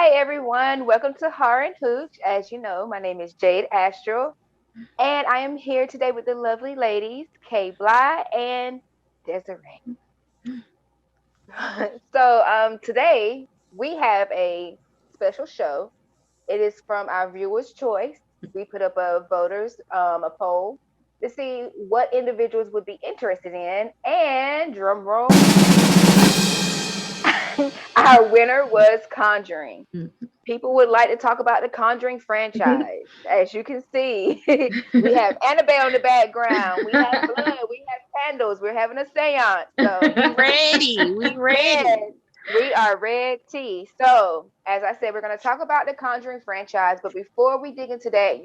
Hi, everyone. Welcome to Horror and Hooch. As you know, my name is Jade Astral, and I am here today with the lovely ladies, Kay Bly and Desiree. Today we have a special show. It is from our viewers' choice. We put up a poll to see what individuals would be interested in, and drum roll, our winner was Conjuring. People would like to talk about the Conjuring franchise. As you can see, we have Annabelle in the background. We have blood. We have candles. We're having a seance. We ready. We Yes, ready. we are red tea. So, as I said, we're going to talk about the Conjuring franchise. But before we dig into that,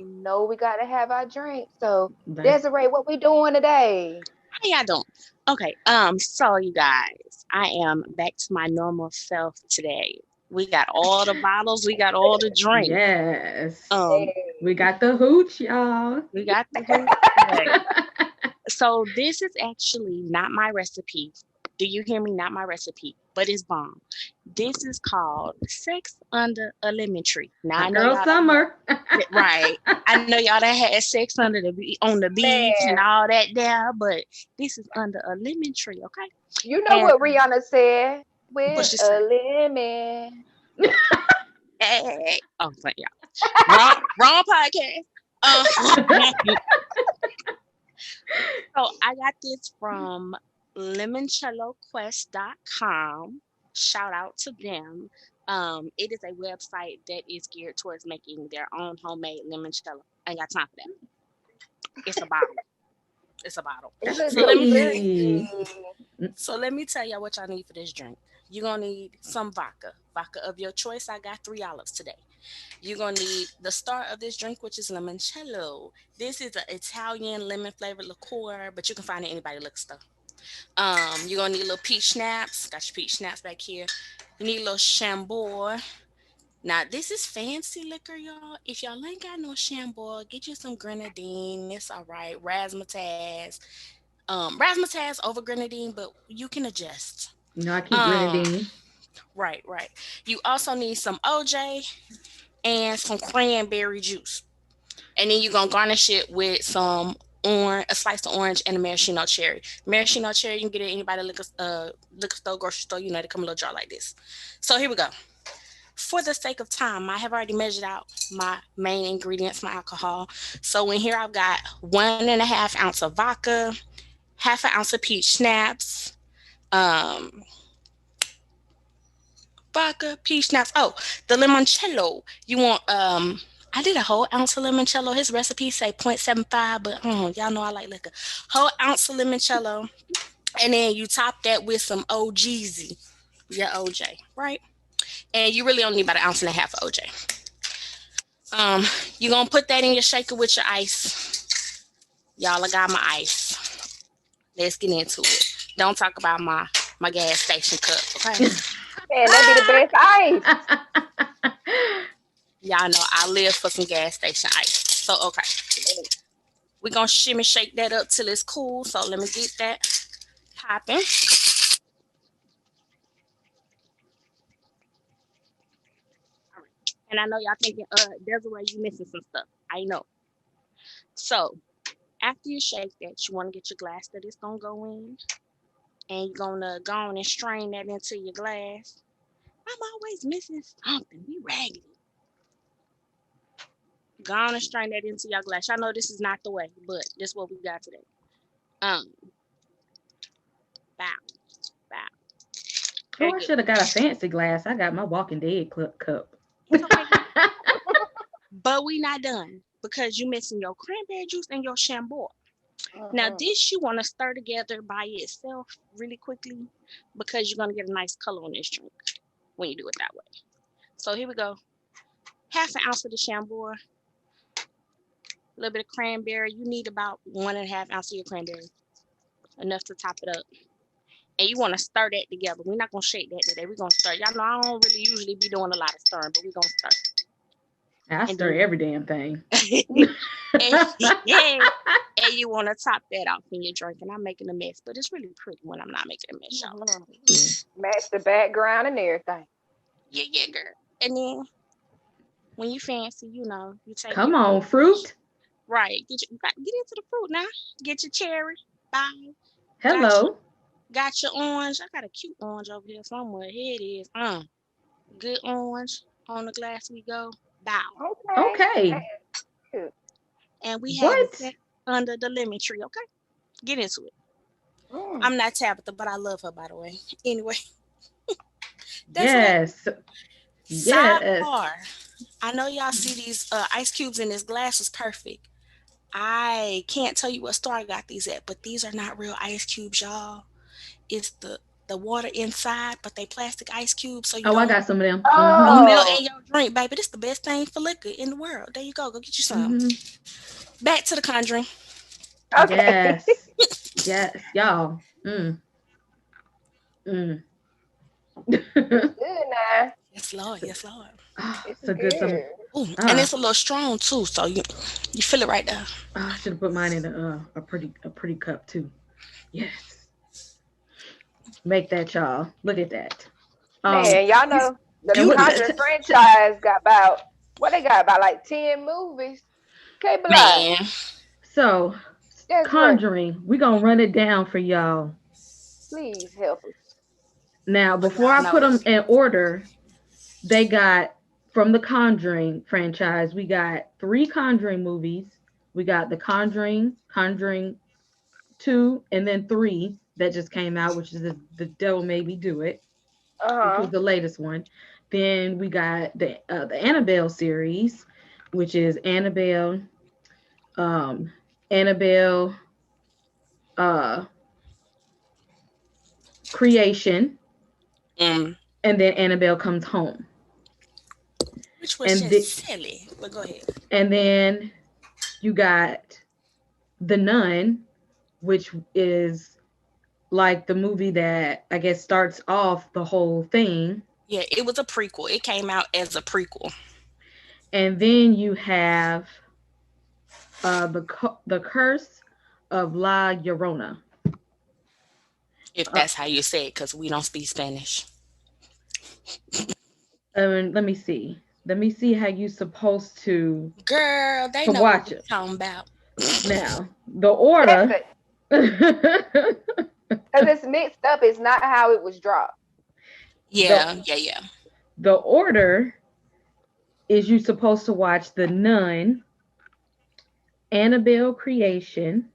we got to have our drink. So, Right. Desiree, what we doing today? How y'all doing? Okay, so you guys, I am back to my normal self today. We got all the bottles, we got all the drink. Yes. Um, We Hey. got the hooch, y'all. we got the who today. So this is actually not my recipe. Do you hear me? Not my recipe, but it's bomb. This is called Sex Under a Lemon Tree. Now I Hot know girl y'all done summer. right. I know y'all done had sex under on the beach and Man, all that there, but this is under a lemon tree, okay? you know And what Rihanna said? what With she a say? lemon. Hey. Oh, thank y'all. Wrong podcast. So I got this from lemoncelloquest.com. Shout out to them. It is a website that is geared towards making their own homemade limoncello. I ain't got time for that. It's a bottle. It's a bottle. It That's looks So so let me pretty. pretty. So let me tell y'all what y'all need for this drink. You're gonna need some vodka. Vodka of your choice. I got three olives today. You're gonna need the star of this drink, which is limoncello. This is an Italian lemon flavored liqueur, but you can find it anybody liquor store. You're gonna need a little peach schnapps. Got your peach schnapps back here. You need a little Chambord. Now this is fancy liquor, y'all. If y'all ain't got no Chambord, get you some grenadine. It's all right. Razzmatazz. Razzmatazz over grenadine, but you can adjust. I keep Um, grenadine. right, right. You also need some OJ and some cranberry juice. And then you're gonna garnish it with some orange, a slice of orange, and a maraschino cherry. Maraschino cherry, you can get it at anybody liquor store, grocery store. You know, they come in a little jar like this. So here we go. For the sake of time, I have already measured out my main ingredients, my alcohol. So in here, I've got 1.5 ounce of vodka, half an ounce of peach schnapps, um, vodka, peach schnapps. Oh, the limoncello. You want I did a whole ounce of limoncello. His recipe say 0.75, but y'all know I like liquor. Whole ounce of limoncello, and then you top that with some OGZ, your OJ, right? And you really only need about an ounce and a half of OJ. Um, you're gonna put that in your shaker with your ice. Y'all, I got my ice. Let's get into it. Don't talk about my gas station cup, okay? Man, that be the best ice. Y'all know I live for some gas station ice. So okay, we're gonna shimmy shake that up till it's cool. So let me get that popping. All right. And I know y'all thinking, there's a way you missing some stuff. I know. So after you shake that, you want to get your glass that it's gonna go in, and you're gonna go on and strain that into your glass. I'm always missing something. We raggedy. Go on and strain that into your glass. I know this is not the way, but this is what we got today. Um, bow, bow. Oh, Very I good. should have got a fancy glass. I got my Walking Dead cup. It's okay, girl. But we not done because you missing your cranberry juice and your chambord. Now Mhm. this you want to stir together by itself really quickly because you're gonna get a nice color on this drink when you do it that way. So here we go. Half an ounce of the chambord, a little bit of cranberry. You need about 1.5 ounces of your cranberry, enough to top it up. And you want to stir that together. We're not gonna shake that today. We're gonna stir. Y'all know I don't really usually be doing a lot of stirring, but we're gonna stir. I And stir then every damn thing. and, yeah, and you want to top that off when you're drinking. I'm making a mess, but it's really pretty when I'm not making a mess, y'all. Mhm. Match the background and everything. Yeah, yeah, girl. And then when you fancy, you take Come your on, orange. fruit. Right. Get into the fruit now. Get your cherry. Bye. Got your Hello. got your orange. I got a cute orange over here somewhere. Here it is. Good orange. On the glass we go. Bow. Okay. Okay. Cute. And we have it What? set under the lemon tree. Okay. Get into it. Mm. I'm not Tabitha, but I love her by the way. Anyway, that's it. Yes. Yes. Sidebar. I know y'all see these ice cubes in this glass was perfect. I can't tell you what store I got these at, but these are not real ice cubes, y'all. It's the water inside, but they plastic ice cubes, so you Oh, I don't got some of them. don't Mm-hmm. melt Oh. in your drink, baby. This the best thing for liquor in the world. There you go. Go get you some. Mm-hmm. Back to the Conjuring. Okay. Yes. Yes. Y'all. Mm. Mm. It's good now. Yes, Lord. Yes, Lord. Oh, It's so good. Some. good. Ooh, and Ah, it's a little strong too, so you feel it right there. I should have put mine in a pretty cup too. Yes. Make that, y'all. Look at that. Um. Man, y'all know the And what? Conjuring franchise got about what they got about like 10 movies. Can't be lying. Man, So, That's right. Conjuring. We gonna run it down for y'all. Please help us. Now, so before y'all I put know. them in order, they got from the Conjuring franchise. We got 3 movies. We got the Conjuring, Conjuring 2, and then 3 that just came out, which is the Devil Made Me Do It, which was Uh-huh. the latest one. Then we got the Annabelle series, which is um, Annabelle, uh, Creation, Mm, and then Annabelle Comes Home, which was and just the silly. But go ahead. and then you got The Nun, which is like the movie that I guess starts off the whole thing. Yeah, it was a prequel. It came out as a prequel. And then you have the Curse of La Llorona. If Uh, that's how you say it, because we don't speak Spanish. let me see. Let me see how you supposed Girl, they to know what watch we it. talking about. Now, the That's order. it. Because it's mixed up. It's not how it was dropped. the Yeah, yeah, yeah. the order is you supposed to watch The Nun, Annabelle Creation,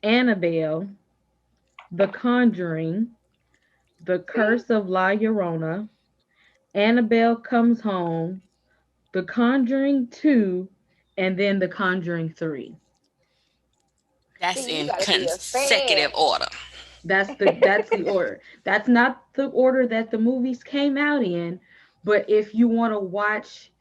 Annabelle, The Conjuring, The See? Curse of La Llorona, Annabelle Comes Home, The Conjuring 2, and then The Conjuring 3. That's See, you in got to be a fan. consecutive order. That's the order. That's not the order that the movies came out in, but if you want to watch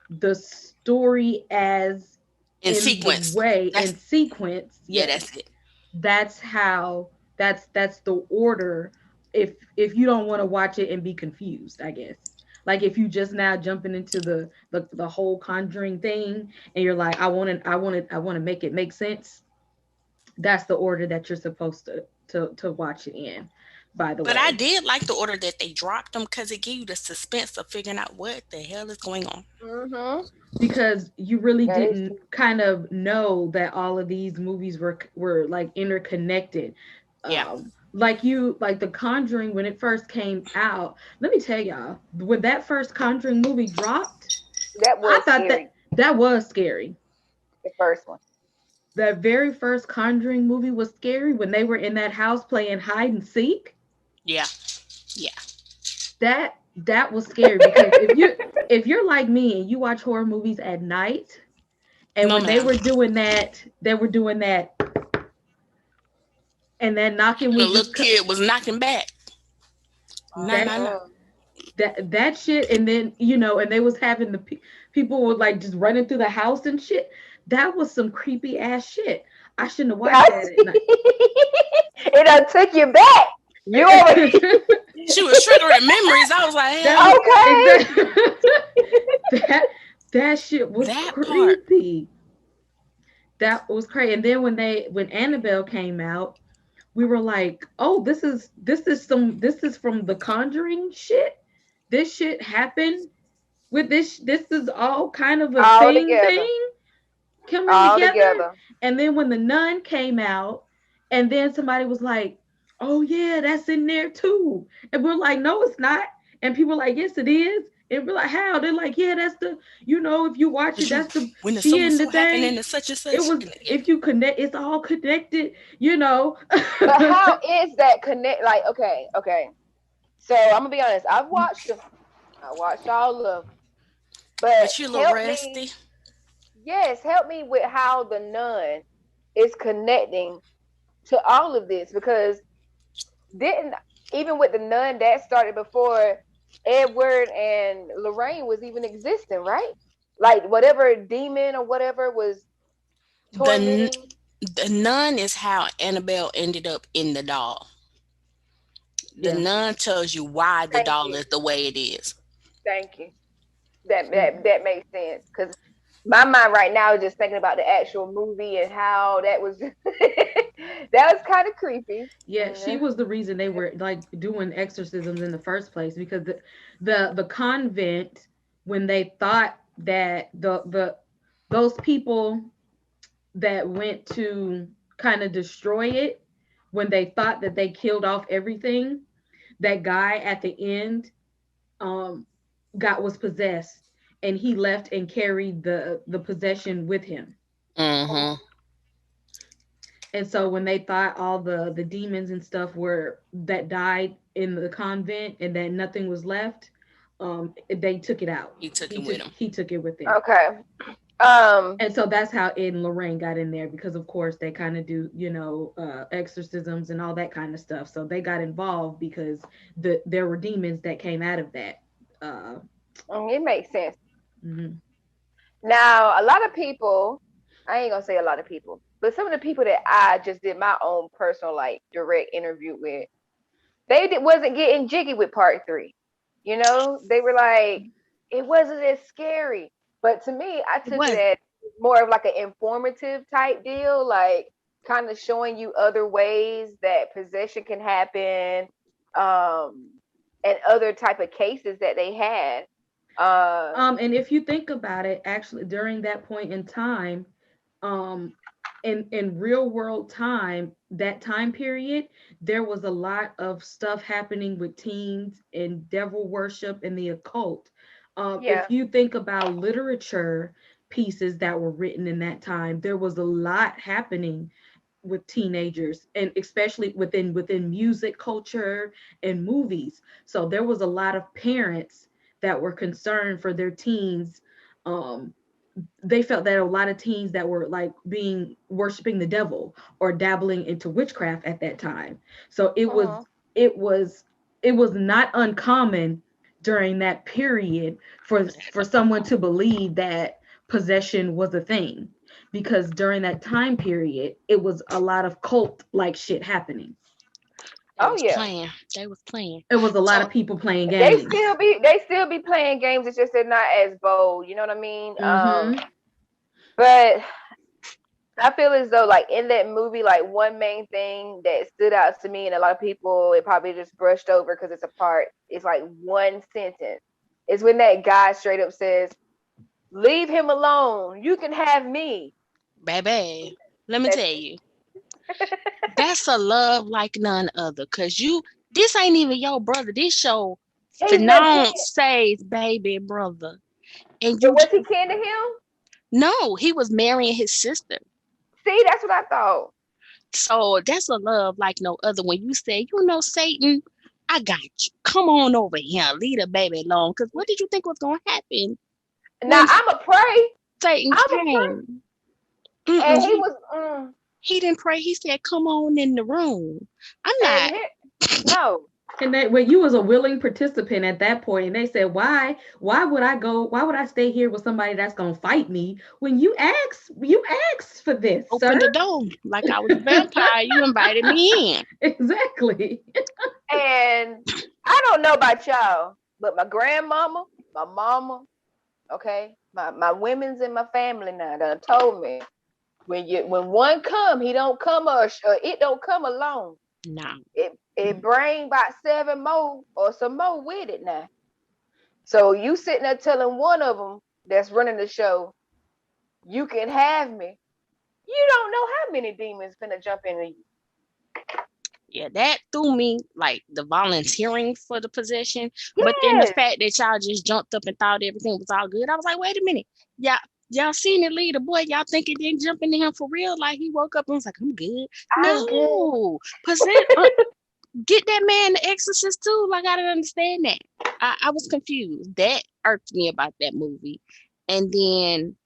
the story as In in the sequence. way in That's sequence, yeah, yes, that's it. that's how that's the order. If you don't want to watch it and be confused, I guess. Like if you just now jumping into the whole Conjuring thing and you're like, I want to make it make sense. That's the order that you're supposed to watch it in, by the But I way. did like the order that they dropped them because it gave you the suspense of figuring out what the hell is going on. Mm-hmm. Because you really That is didn't true. kind of know that all of these movies were like interconnected. Yeah. Like the Conjuring when it first came out. Let me tell y'all, when that first Conjuring movie dropped, That I was thought that scary, that was scary. the first one. That very first Conjuring movie was scary when they were in that house playing hide and seek. Yeah. Yeah. That was scary because if you're like me and you watch horror movies at night, and No, when they ma'am. were doing that, and that knocking The was little just kid was knocking back. No, that no, no. Mm-mm. that shit, and then and they was having the people were like just running through the house and shit. That was some creepy ass shit. I shouldn't have watched that at night. It done took you back. You over She was triggering memories. I was like, That hell was no. okay? exactly that shit was That part. creepy. That was crazy. And then when Annabelle came out, we were like, oh, this is from the Conjuring shit. this shit happened with this is all kind of a All thing together. coming All together. together. And then when the nun came out, and then somebody was like, "Oh yeah, that's in there too," and we're like, "No, it's not." And people are like, "Yes, it is." And we're like, "How?" They're like, "Yeah, that's the, if you watch it, But you, that's the when the so she and in the so happened thing. and the such and It such, was, and yeah, if you connect, it's all connected, you know." But how is that connect? Like, okay, okay. So I'm gonna be honest. I've watched them. I watched all of them. But but you a little help me, rusty. yes, help me with how the nun is connecting to all of this, because didn't, even with the nun, that started before Edward and Lorraine was even existing, right? Like whatever demon or whatever was The tormenting. the nun is how Annabelle ended up in the doll. The Yeah. nun tells you why the Thank doll you, is the way it is. thank you. That Yeah. makes sense, because my mind right now is just thinking about the actual movie and how that was that was kind of creepy. Yeah, she Mm. was the reason they were like doing exorcisms in the first place, because the convent, when they thought that the those people that went to kind of destroy it, when they thought that they killed off everything, that guy at the end um got was possessed, and he left and carried the possession with him. Mm-hmm. Oh, And so when they thought all the demons and stuff were that died in the convent and that nothing was left, they took it out. He took He it with took him. he took it with him. okay. Um, And so that's how Ed and Lorraine got in there, because of course they kind of do, exorcisms and all that kind of stuff. So they got involved because there were demons that came out of that. Uh, it makes sense. mhm. Now, a lot of people, I ain't gonna say a lot of people, but some of the people that I just did my own personal, like, direct interview with, wasn't getting jiggy with part three. They were like, it wasn't as scary. But to me, I It took it was. as more of like an informative type deal, like kind of showing you other ways that possession can happen, um, and other type of cases that they had. And if you think about it, actually during that point in time, um in real world time, that time period, there was a lot of stuff happening with teens and devil worship and the occult. Yeah, If you think about literature pieces that were written in that time, there was a lot happening with teenagers, and especially within music culture and movies. So there was a lot of parents that were concerned for their teens. They felt that a lot of teens that were like being worshiping the devil or dabbling into witchcraft at that time. So uh-huh. it was it was not uncommon during that period for someone to believe that possession was a thing, because during that time period it was a lot of cult like shit happening. They Oh was yeah. playing. They was playing. It was a lot So of people playing They games. still be they still be playing games. It's just they're not as bold. You know what I mean? Mm-hmm. But I feel as though, like, in that movie, like, one main thing that stood out to me, and a lot of people, it probably just brushed over because it's a part. It's like one sentence. It's when that guy straight up says, "Leave him alone. You can have me." baby, let me That's tell you, that's a love like none other. Cause this ain't even your brother. This your he's your kid. fiance's baby brother, and But you was he kin to him? no, he was marrying his sister. See, that's what I thought. So that's a love like no other. When you say, Satan, I got you. Come on over here, leave the baby alone. Cause what did you think was gonna happen Now when I'm a pray. Satan I'm a pray. came? Mm-mm, And he he was, he didn't pray. He said, "Come on in the room." I'm and not. here, no. And that when you was a willing participant at that point, and they said, why would I go? Why would I stay here with somebody that's gonna fight me when you asked for this, Open sir? the door like I was a vampire. You invited me in. Exactly. And I don't know about y'all, but my grandmama, my mama, okay, my women's in my family now done told me, when one come, he don't come, or it don't come alone. No. It bring about seven more or some more with it now. So you sitting there telling one of them that's running the show, you can have me. You don't know how many demons finna jump into you. Yeah, that threw me, like the volunteering for the possession, but then the Yes. fact that y'all just jumped up and thought everything was all good. I was like, wait a minute, y'all seen it lead the boy, y'all think it didn't jump into him for real? Like he woke up and was like, I'm good. I'm good. No, get that man the Exorcist too. Like I didn't understand that. I was confused. That irked me about that movie, and then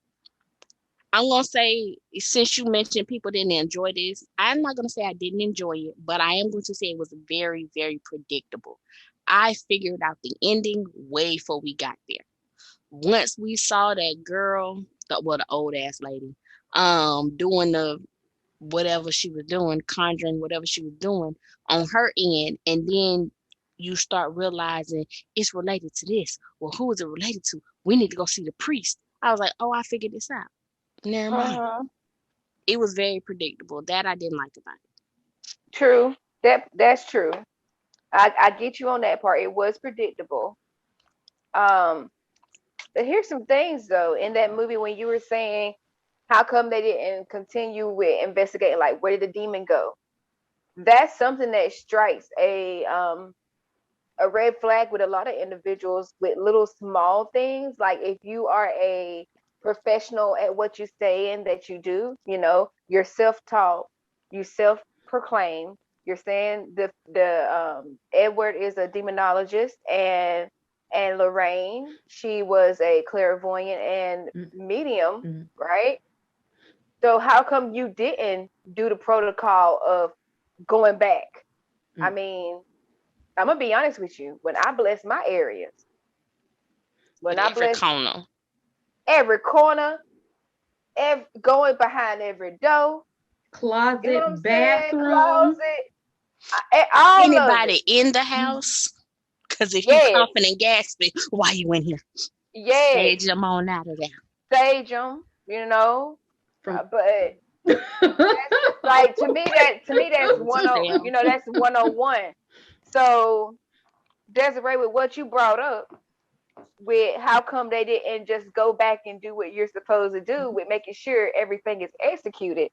I'm gonna say, since you mentioned people didn't enjoy this, I'm not gonna say I didn't enjoy it, but I am going to say it was very, very predictable. I figured out the ending way before we got there. Once we saw that girl, the old ass lady, doing the whatever she was doing, conjuring whatever she was doing on her end, and then you start realizing it's related to this. Well, who is it related to? We need to go see the priest. I was like, oh, I figured this out. Never mind. Uh-huh. It was very predictable. That I didn't like about it. True. That's true. I get you on that part. It was predictable. Um, but here's some things though in that movie when you were saying how come they didn't continue with investigating, like where did the demon go? That's something that strikes a red flag with a lot of individuals with little small things. Like if you are a professional at what you say and that you do, you're self-taught, you self-proclaim, you're saying the Edward is a demonologist, and Lorraine, she was a clairvoyant and medium, right? So how come you didn't do the protocol of going back? I mean, I'm gonna be honest with you. When I bless my areas, when But I every bless corner. every corner, going behind every door, Closet, you know what I'm saying? bathroom. Closet, all of it. Anybody in the house? Because if you Yes, coughing and gasping, why you in here? yes. Sage them on out of there. Sage them, you know. From But like to me that's one on Damn. that's 101. So Desiree, with what you brought up, with how come they didn't just go back and do what you're supposed to do with making sure everything is executed.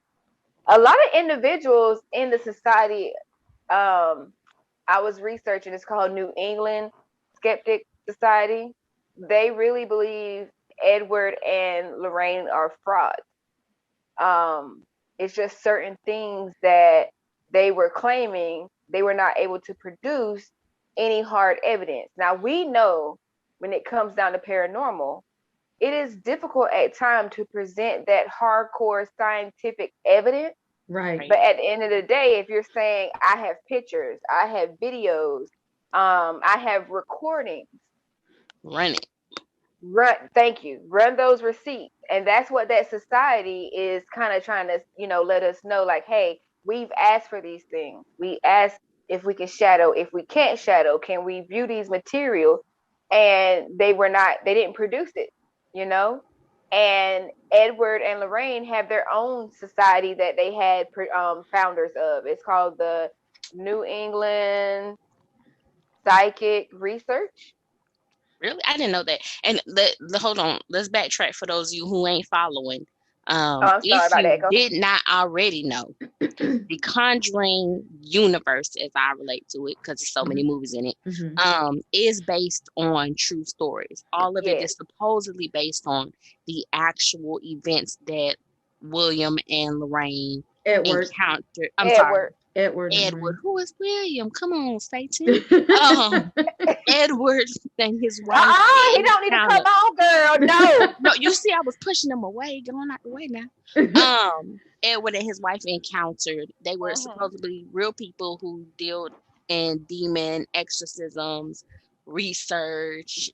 A lot of individuals in the society, I was researching, it's called New England Skeptic Society. They really believe Edward and Lorraine are frauds. It's just certain things that they were claiming they were not able to produce any hard evidence. Now we know when it comes down to paranormal, it is difficult at times to present that hardcore scientific evidence. right. But at the end of the day, if you're saying I have pictures, I have videos, I have recordings, Run it. run those receipts. And that's what that society is kind of trying to, let us know, like, hey, we've asked for these things. We asked if we can shadow. If we can't shadow, can we view these materials? And they didn't produce it, you know. And Edward and Lorraine have their own society that they had founders of. It's called the New England Psychic Research. Really? I didn't know that. And the hold on, let's backtrack for those of you who ain't following. Oh, I'm sorry If about you that. Go ahead. did not already know, the Conjuring universe, as I relate to it, because there's so many movies in it, is based on true stories. All of it Yes. is supposedly based on the actual events that William and Lorraine Edward. encountered. Edward. Edward. Who is William? Come on, Satan. Edward and his wife He don't need to come on, girl. No. No, you see, I was pushing them away, going out the way now. Edward and his wife encountered. They were supposedly real people who dealt in demon exorcisms, research,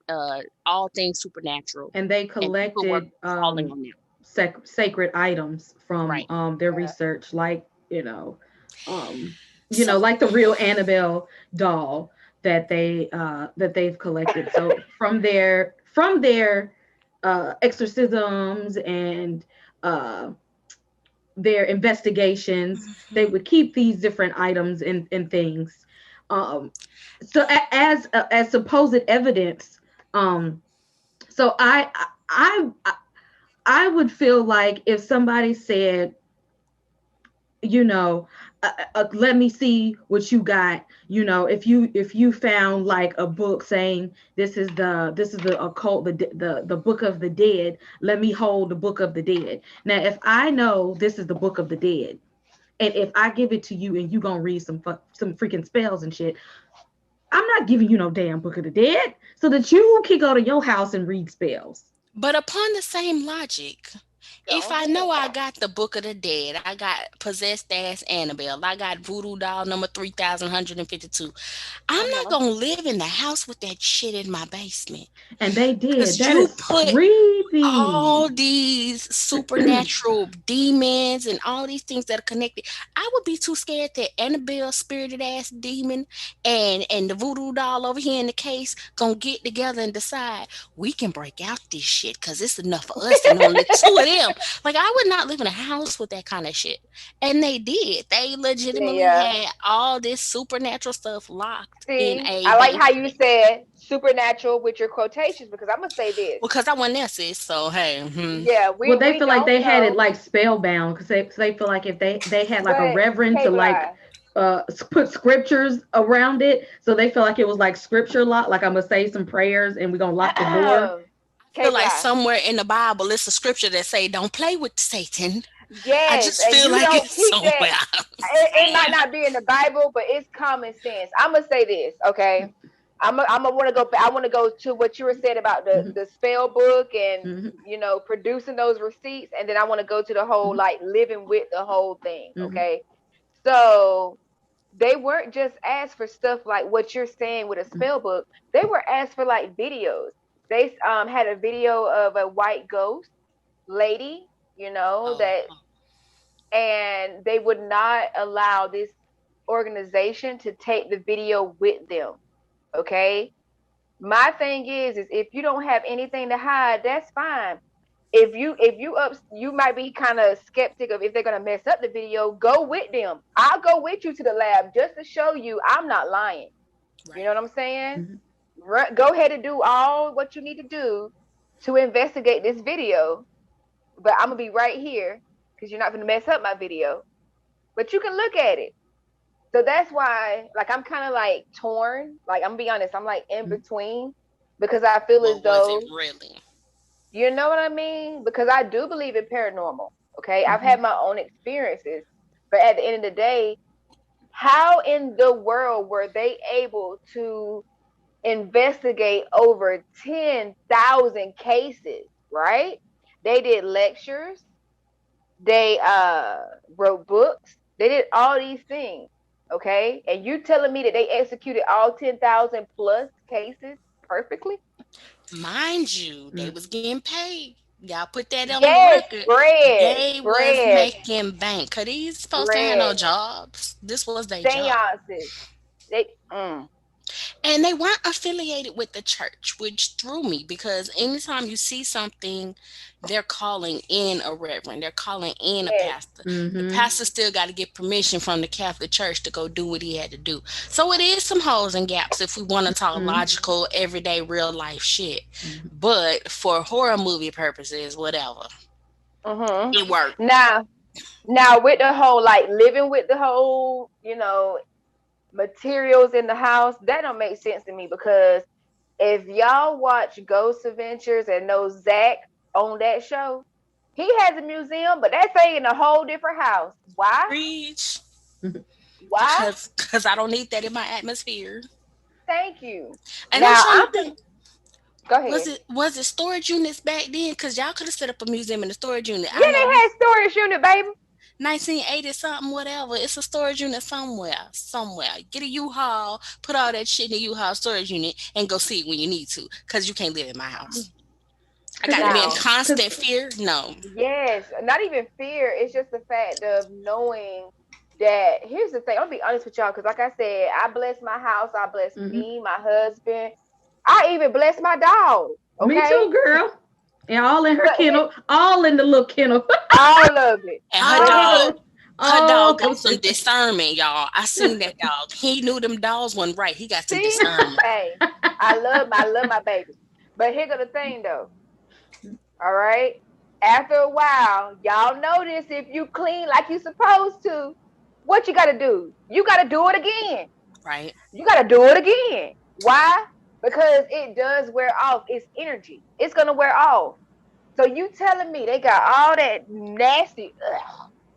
all things supernatural. And they collected calling on them. sacred items from their research, like like the real Annabelle doll that they've collected. So from their exorcisms and their investigations, they would keep these different items and things. So as supposed evidence Um, so I I would feel like if somebody said, you know, let me see what you got. You know, if you found like a book saying this is the occult, the book of the dead, let me hold the book of the dead. Now if I know this is the book of the dead, and if I give it to you and you gonna read some freaking spells and shit, I'm not giving you no damn book of the dead so that you can go to your house and read spells. But upon the same logic, if Go I ahead. know I got the Book of the Dead, I got possessed ass Annabelle, I got voodoo doll number 3152, I'm not Uh-huh. gonna live in the house with that shit in my basement. And they did. Because That you is put creepy. all these supernatural demons and all these things that are connected. I would be too scared that Annabelle spirited ass demon and the voodoo doll over here in the case gonna get together and decide we can break out this shit because it's enough for us and only two of them. Like I would not live in a house with that kind of shit. And they did. They legitimately Yeah. had all this supernatural stuff locked in See, a I like how you basement. said supernatural with your quotations because I'm gonna say this. Well, because I wasn't there, sis. So hey, Yeah, Well, they we feel like don't they had it know, like spellbound because they feel like if they had like a but reverend to K like Bly. put scriptures around it, so they feel like it was like scripture lock. Like I'm gonna say some prayers and we're gonna lock the door. feel K like Bly. somewhere in the Bible it's a scripture that say don't play with Satan. I Yes, just and feel you like don't it's keep somewhere. that. It might not be in the Bible, but it's common sense. I'm gonna say this, okay? I'm gonna want to go. I want to go to what you were saying about Hmm. the spell book and Hmm. producing those receipts, and then I want to go to the whole Hmm. like living with the whole thing. Hmm. Okay, so they weren't just asked for stuff like what you're saying with a spell book. They were asked for like videos. They had a video of a white ghost lady, Oh, that, and they would not allow this organization to take the video with them. Okay. My thing is if you don't have anything to hide, that's fine. If you might be kind of skeptic of if they're gonna mess up the video, go with them. I'll go with you to the lab just to show you I'm not lying. You know right. what I'm saying? Hmm. Go ahead and do all what you need to do to investigate this video, but I'm gonna be right here because you're not gonna mess up my video. But you can look at it. So that's why, like, I'm kind of like torn. Like, I'm gonna be honest, I'm like in between because I feel as What was it though, really? you know what I mean? Because I do believe in paranormal. Okay, I've Hmm. had my own experiences, but at the end of the day, how in the world were they able to investigate over 10,000 cases? Right? They did lectures. They wrote books. They did all these things. Okay, and you telling me that they executed all 10,000 plus cases perfectly? Mind you, they was getting paid. Y'all put that on the Yes, record. bread, They was bread, making bank. Cause these folks ain't had no bread, jobs. This was their job. seances. They And they weren't affiliated with the church, which threw me because anytime you see something, they're calling in a reverend, they're calling in a yes, pastor. The Hmm. pastor still got to get permission from the Catholic Church to go do what he had to do. So it is some holes and gaps if we want to talk Hmm. logical, everyday, real life shit. Hmm. But for horror movie purposes, whatever, mm-hmm. it worked. Now with the whole like living with the whole, materials in the house, that don't make sense to me because if y'all watch Ghost Adventures and know Zach on that show, he has a museum, but that's in a whole different house. Why? Preach. Why? Because I don't need that in my atmosphere. Thank you. And I'm Now trying I'm to fin- think. Go Was ahead. it storage units back then? Because y'all could have set up a museum in a storage unit. Yeah, I know they had storage unit, baby. 1980 something, whatever. It's a storage unit somewhere. Somewhere. Get a U-Haul, put all that shit in a U-Haul storage unit, and go see it when you need to. Because you can't live in my house. I Cause got to be in Now, cause constant fear? No. yes, not even fear. It's just the fact of knowing that. Here's the thing. I'll be honest with y'all, because like I said, I bless my house. I bless hmm. me, my husband. I even bless my dog. Me too, Okay, girl. And all in her but kennel, all in the little kennel. all of it. And But here's the all, her dog all. got some discernment, y'all. I seen that dog. He knew them dogs wasn't right. He got some see. discernment. Hey, I love my baby. But here's the thing, though. All right. After a while, y'all notice if you clean like you supposed to, what you got to do? You got to do it again. Right. You got to do it again. Why? Because it does wear off. It's energy. It's gonna wear off. So you telling me they got all that nasty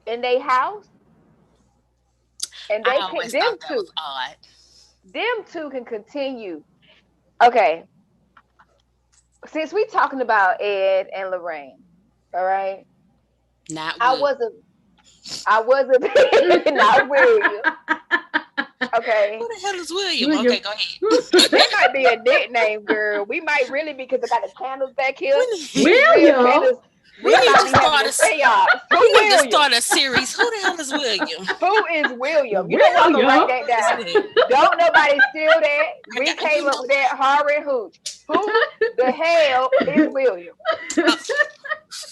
in their house, and I they can always thought that two, was odd. them two can continue. Okay, since we talking about Ed and Lorraine, all right. Not I Will. wasn't. I wasn't not William. Okay, Who the hell is William? William. Okay, go ahead. that might be a nickname, girl. We might really be because I got the candles back here. We These real William. candles. we We need might to be having start a a seance. Who we need to William? start a series. Who the hell is William? Who is William? You know what? I'm gonna write William. that Who is down. William? Don't nobody steal that. I We got came up with that horror and hooch. Who the hell is William?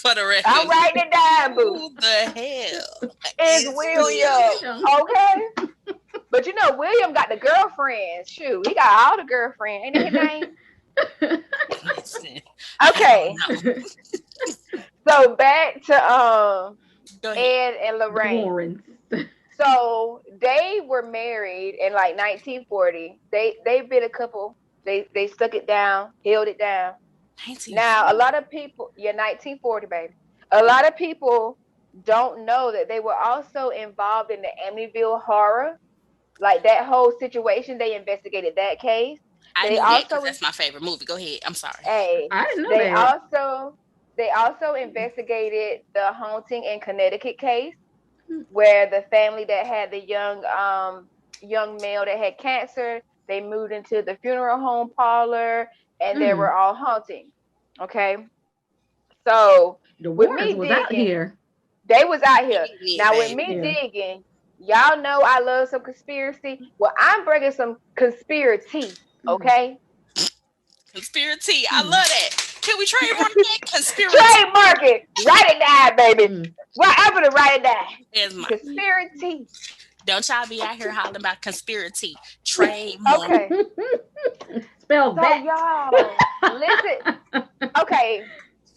For the I'm record. writing it down, boo. Who the hell Is William. Okay. But you know, William got the girlfriends. Shoot, he got all the girlfriends. Ain't that his name? Listen, Okay. I don't know. So back to Go ahead. Ed and The Lorraine. Warrens. So they were married in like 1940. They've been a couple. They stuck it down, held it down. Now a lot of people, yeah, 1940, baby. A lot of people don't know that they were also involved in the Amityville horror, like that whole situation. They investigated that case. I They knew that because also, that's my favorite movie. Go ahead. I'm sorry. hey, I didn't know they that. also investigated the haunting in Connecticut case, where the family that had the young male that had cancer, they moved into the funeral home parlor, and they were Mm. all haunting. Okay, so The with Warrens me was out digging, here. they was out here. Yeah, Now with baby. me Yeah. digging, y'all know I love some conspiracy. Well, I'm bringing some conspiracy. Okay, Conspiracy. I Mm. love that. Can we trademark that? Conspiracy trademark it. Write it down, baby. Mm. Right, I'm gonna write it down. is my. Conspiracy. Don't y'all be out here hollering about conspiracy. Trademark. Okay, Spell so that. y'all listen. Okay,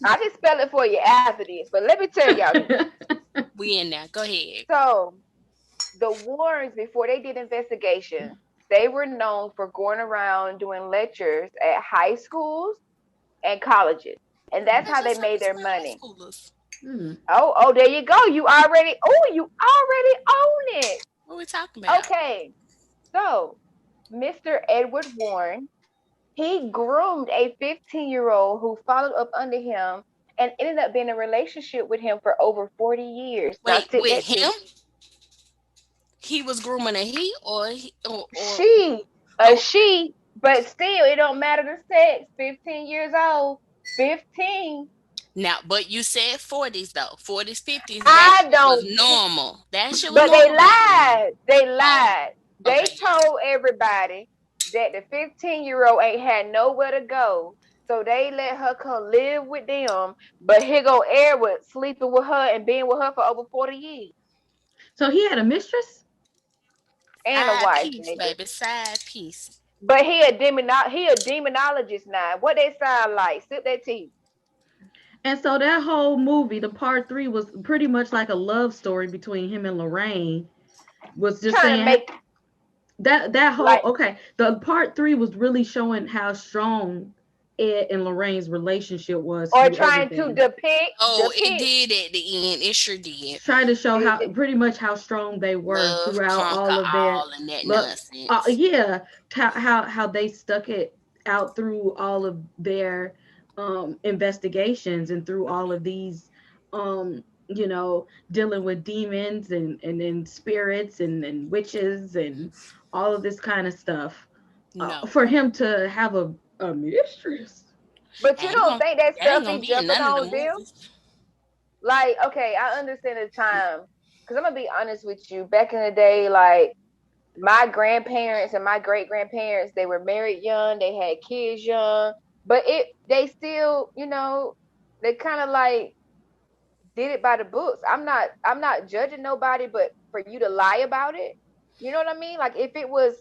I can spell it for you after this, but let me tell y'all this. We in there. Go ahead. So the Warrens, before they did investigation, they were known for going around doing lectures at high schools and colleges, and that's how they made their money. Mm. Oh, there you go. You already own it. What are we talking about? Okay, so Mr. Edward Warren, he groomed a 15-year-old who followed up under him and ended up being in a relationship with him for over 40 years. Wait, with him? He was grooming a he or she, she, but still, it don't matter the sex. 15 years old, 15. Now, but you said 40s though, 40s, 50s. I don't. Was normal. That shit was but normal. They lied. They lied. They Okay. told everybody that the 15-year-old ain't had nowhere to go. So they let her come live with them. But here go Edward sleeping with her and being with her for over 40 years. So he had a mistress? And a wife, piece, baby. Side piece. But he a demonologist now. What they sound like? Sip that tea. And so that whole movie, the part 3, was pretty much like a love story between him and Lorraine. Was just Trying to saying make that whole like, okay. The part 3 was really showing how strong Ed and Lorraine's relationship was. or through trying everything. to depict. It did at the end. It sure did. Trying to show how pretty much how strong they were Love, throughout all of their and that nonsense. Yeah, how they stuck it out through all of their investigations and through all of these dealing with demons and spirits and witches and all of this kind of stuff. No. For him to have a mistress. But you don't think that stuff be jumping on them? Movies. Like, okay, I understand the time. Because I'm going to be honest with you. Back in the day, like, my grandparents and my great-grandparents, they were married young. They had kids young. But they still, they kind of like did it by the books. I'm not judging nobody, but for you to lie about it, you know what I mean? Like, if it was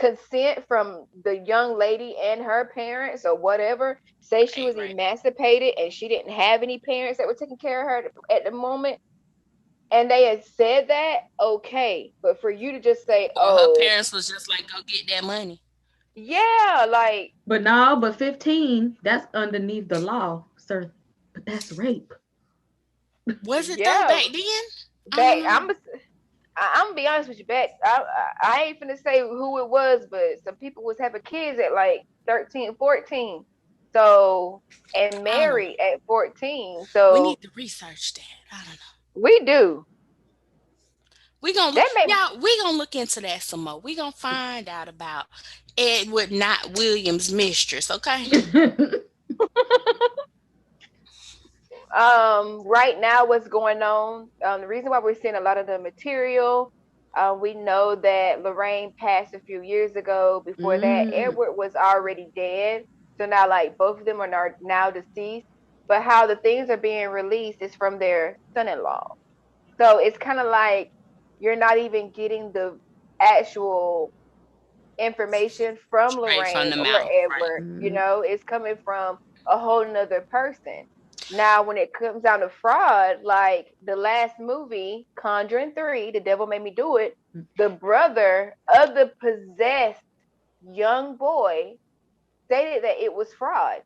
consent from the young lady and her parents or whatever, say she was Right. emancipated and she didn't have any parents that were taking care of her at the moment, and they had said that, okay. But for you to just say, Or her oh, parents was just like, go get that money. yeah, like, But no, but 15, that's underneath the law, sir. But that's rape. Was it though yeah, back then? I back, don't know. I'm gonna be honest with you, back, I ain't finna say who it was, but some people was having kids at like 13, 14. So, and Oh, married at 14. we So need to research that. I don't know. we do. We gonna look, That may y'all. We gonna look into that some more. We gonna find out about Edward Not Williams' mistress. Okay. right now what's going on, the reason why we're seeing a lot of the material, we know that Lorraine passed a few years ago. Before that, Mm. Edward was already dead, so now like both of them are now deceased, but how the things are being released is from their son-in-law. So it's kind of like you're not even getting the actual information from Straight from Lorraine the or mouth. Right. Edward. Mm. It's coming from a whole nother person. Now, when it comes down to fraud, like the last movie, Conjuring 3, The Devil Made Me Do It, the brother of the possessed young boy stated that it was fraud.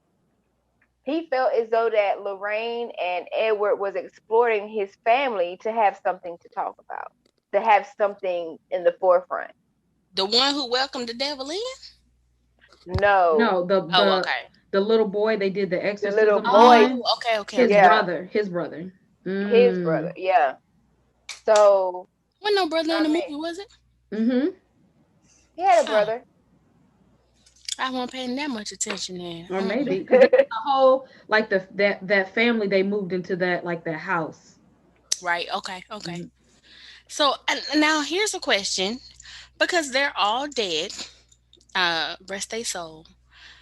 He felt as though that Lorraine and Edward was exploiting his family to have something to talk about, to have something in the forefront. The one who welcomed the devil in. No, No, the Oh, the okay. the little boy they did the the little exorcism boy, on, Oh, okay, okay, his okay. yeah, brother, his brother. his brother, Mm. yeah. So, Wasn't no brother in I the mean, movie, was it? Mhm. he had a Oh, brother. I wasn't paying that much attention then. Or maybe because they the whole like that family they moved into that like that house. Right. Okay. Okay. Mm. So now here's a question, because they're all dead. Rest their soul.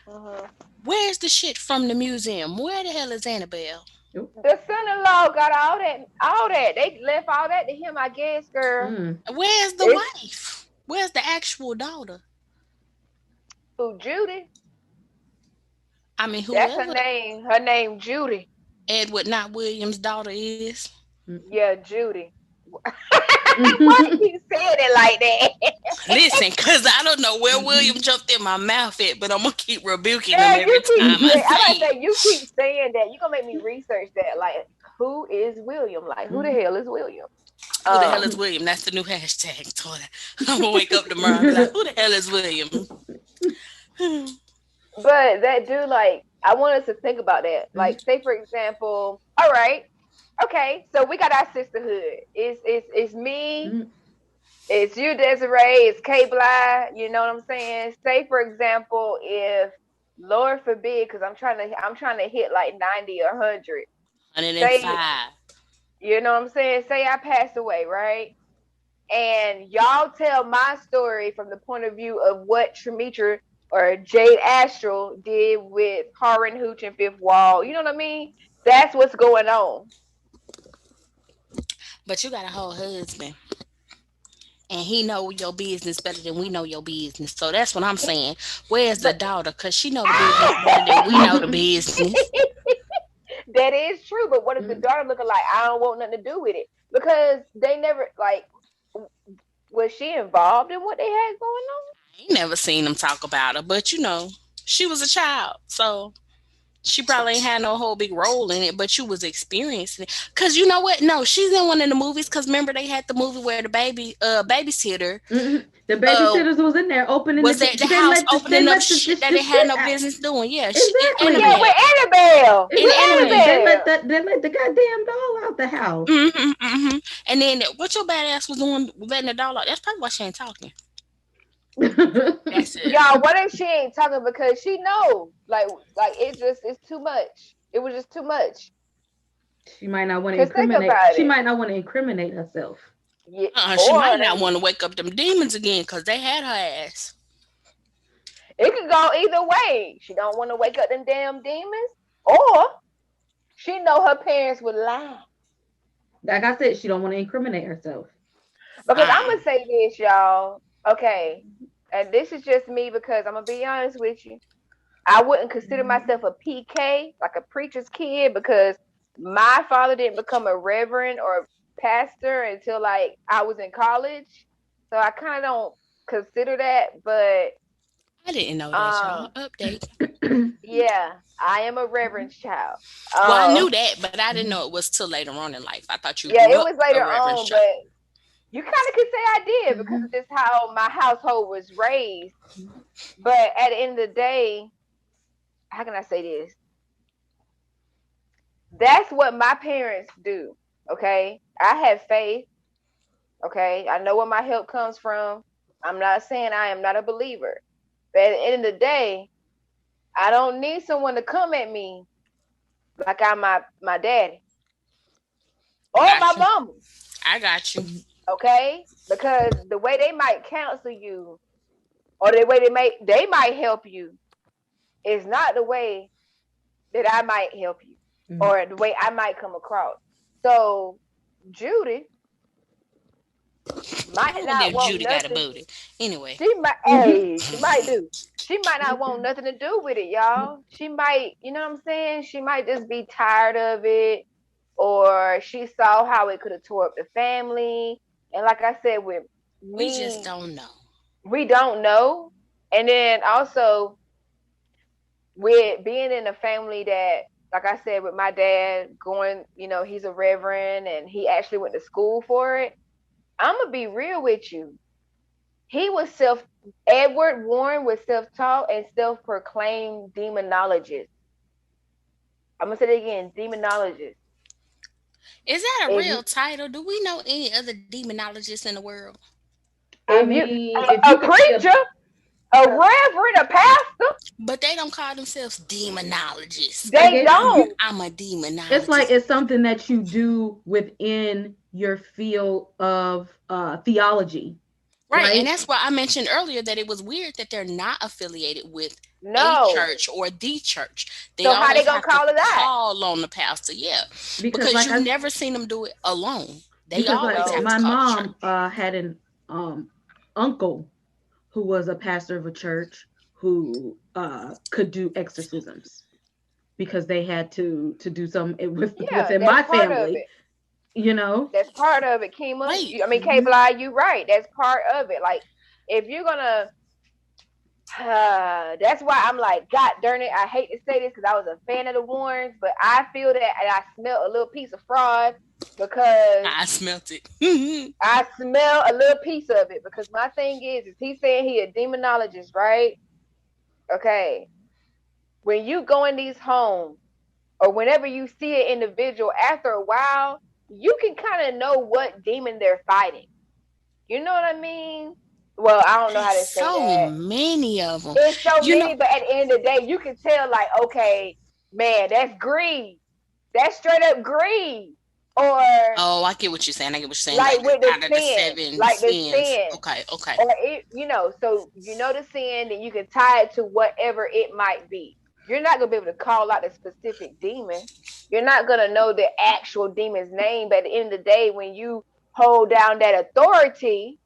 Mhm. Where's the shit from the museum? Where the hell is Annabelle? Oop. The son-in-law got all that, all that. They left all that to him, I guess, girl. Mm. Where's the It's wife? Where's the actual daughter? who, Judy. I mean, That's her whoever name. Her name Judy. Edward Not Williams' daughter is. Mm. Yeah, Judy. Why you keep saying it like that? Listen, because I don't know where William jumped in my mouth at, but I'm going to keep rebuking him Girl, every you keep time I saying. I'm say about to it. say you keep saying that. You gonna make me research that. Like, who is William? Like, who the hell is William? Who the hell Um, is William? That's the new hashtag. I'm going to wake up tomorrow and be like, who the hell is William? but that dude, like, I want us to think about that. Like, say for example, all right, okay, so we got our sisterhood. It's me, Mm. it's you, Desiree, it's K Bly. You know what I'm saying? Say for example, if Lord forbid, because I'm trying to hit like 90 or 100. Say, 105. you know what I'm saying? Say I pass away, right? And y'all tell my story from the point of view of what Trimitra or Jade Astral did with Horror and Hooch and Fifth Wall. You know what I mean? That's what's going on. But you got a whole husband, and he know your business better than we know your business. So that's what I'm saying. Where's the But daughter? Because she know the business better than we know the business. that is true. But what if the Mm. daughter looking like I don't want nothing to do with it? Because they never like, was she involved in what they had going on? I ain't never seen them talk about her, but she was a child. So she probably ain't had no whole big role in it, but you was experiencing it. Cause you know what? No, she's in one of the movies. Cause remember they had the movie where the babysitter Mm. The uh babysitters was in there opening was at the they house let opening up the, shit that the they had shit no out. business doing. Yeah, she in Yeah, Exactly. Annabelle. with Annabelle. In With Exactly. Annabelle. Annabelle. They let the goddamn doll out the house. Mm-hmm. And then what your badass was doing letting the dog out? That's probably why she ain't talking. That's it. Y'all, what if she ain't talking because she know? Like it's too much. It was just too much. She might not want to Cause think incriminate. about She it. might not want to incriminate herself. Yeah, She or might not want to wake up them demons again because they had her ass. it could go either way. She don't want to wake up them damn demons, or she know her parents would lie. Like I said, she don't want to incriminate herself. Because I'm Uh, gonna say this, y'all. Okay, and this is just me because I'm gonna be honest with you. I wouldn't consider Mhm. myself a PK, like a preacher's kid, because my father didn't become a reverend or pastor until like I was in college. So I kind of don't consider that, but I didn't know that, y'all. um, Update. yeah, I am a reverend's child. Well, I knew Um, that, but I didn't Mhm. know it was till later on in life. I thought you yeah, grew it up was a later reverend on, child. but you kind of could say I did because Mhm. this how my household was raised. But at the end of the day, how can I say this? That's what my parents do. Okay. I have faith. Okay. I know where my help comes from. I'm not saying I am not a believer. But at the end of the day, I don't need someone to come at me like I'm my daddy or my Got you. mama. I got you. Okay. Because the way they might counsel you or the way they might help you is not the way that I might help you Mhm. or the way I might come across. So Judy I might wonder not if want Judy got a nothing. booty. Anyway, She might, Mhm. hey, she might do. She might not want Okay. nothing to do with it, y'all. She might, you know what I'm saying? She might just be tired of it, or she saw how it could have tore up the family. And like I said, with we just me, don't know. we don't know. And then also with being in a family that, like I said, with my dad going, he's a reverend and he actually went to school for it. I'm gonna be real with you. He was Edward Warren was self-taught and self-proclaimed demonologist. I'm gonna say it again, demonologist. Is that a If real title? Do we know any other demonologists in the world? I if you mean, if a you could be a, preacher, a reverend, a pastor, But they don't call themselves demonologists. I they guess don't. you, I'm a it's like demonologist. it's something that you do within your field of theology, Right, and right? that's why I mentioned earlier that it was weird that they're not affiliated with a No. church or the church. They So how they always gonna have to call it that? call on the pastor, yeah, Because because like you've I, never seen them do it alone. They because like always have No. to my call the mom church. had an uncle who was a pastor of a church who could do exorcisms because they had to do some Yeah, within that's my part of family, it. you know. That's part of it, Kima. Wait, I mean, K Mhm. Bly, you right. That's part of it. Like, if you're gonna that's why I'm like, God darn it. I hate to say this because I was a fan of the Warrens, but I feel that and I smell a little piece of fraud because I smelt it. I smell a little piece of it. Because my thing is he saying he a demonologist, right? Okay. When you go in these homes or whenever you see an individual, after a while, you can kind of know what demon they're fighting. You know what I mean? Well, I don't know how There's to say so that. many of them. It's so You know, many, but at the end of the day, you can tell, like, okay, man, that's greed. That's straight up greed. Or oh, I get what you're saying. I get what you're saying. like Like with the out of the sin, seven like the sins. sin. Okay, okay. Or so you know the sin, then you can tie it to whatever it might be. You're not gonna be able to call out the specific demon. You're not gonna know the actual demon's name, but at the end of the day, when you hold down that authority,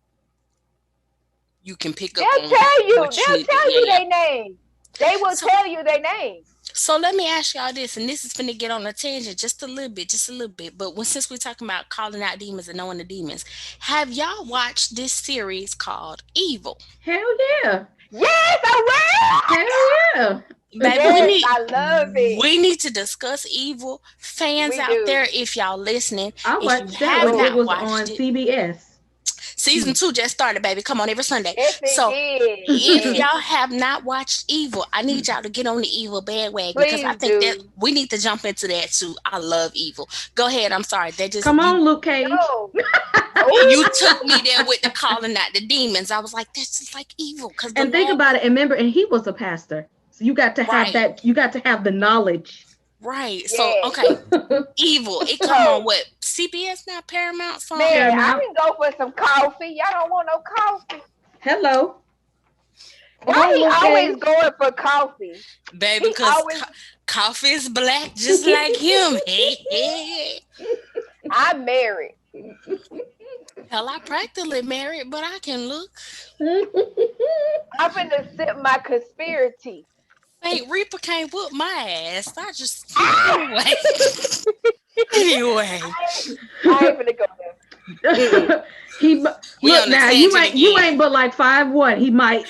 You can pick up they'll on tell you, what you they'll need to. tell Yeah, you yeah. their name. They will So, tell you their name. so let me ask y'all this, and this is finna get on a tangent just a little bit. But since we're talking about calling out demons and knowing the demons, have y'all watched this series called Evil? Hell yeah. Yes, I will. Hell yeah. Baby, Yes, I love it. we need to discuss Evil. Fans We out do. there, if y'all listening, I if you watched that have when it Oh, not was watched on it, CBS. season Hmm. 2 just started, baby. Come on, every Sunday. yes, it So did. if Yes, y'all have not watched Evil, I need y'all to get on the Evil bandwagon because I please think that do. we need to jump into that too. I love Evil. Go ahead. I'm sorry. That just Come on, Luke Cage. No. Oh, you took me there with the calling out the demons. I was like, that's just like Evil because the And think Lord. about it. And remember, and he was a pastor. So you got to have Right, that, you got to have the knowledge. right. So yes. okay, Evil. It come on Oh, what CBS now, Paramount, something. man, I Paramount. can go for some coffee. Y'all don't want no coffee. Hello. Come Why on, he Luke always Cage. going for coffee? Baby, He because always. coffee is black just like him. I'm married. Hell, I practically married, but I can look. I'm finna sip my conspiracy. Saint Reaper can't whoop my ass. I just Ah! anyway. Anyway, I ain't finna go there. Mm-mm. He we look on a now. tangent You again. ain't but like 5'1". He might.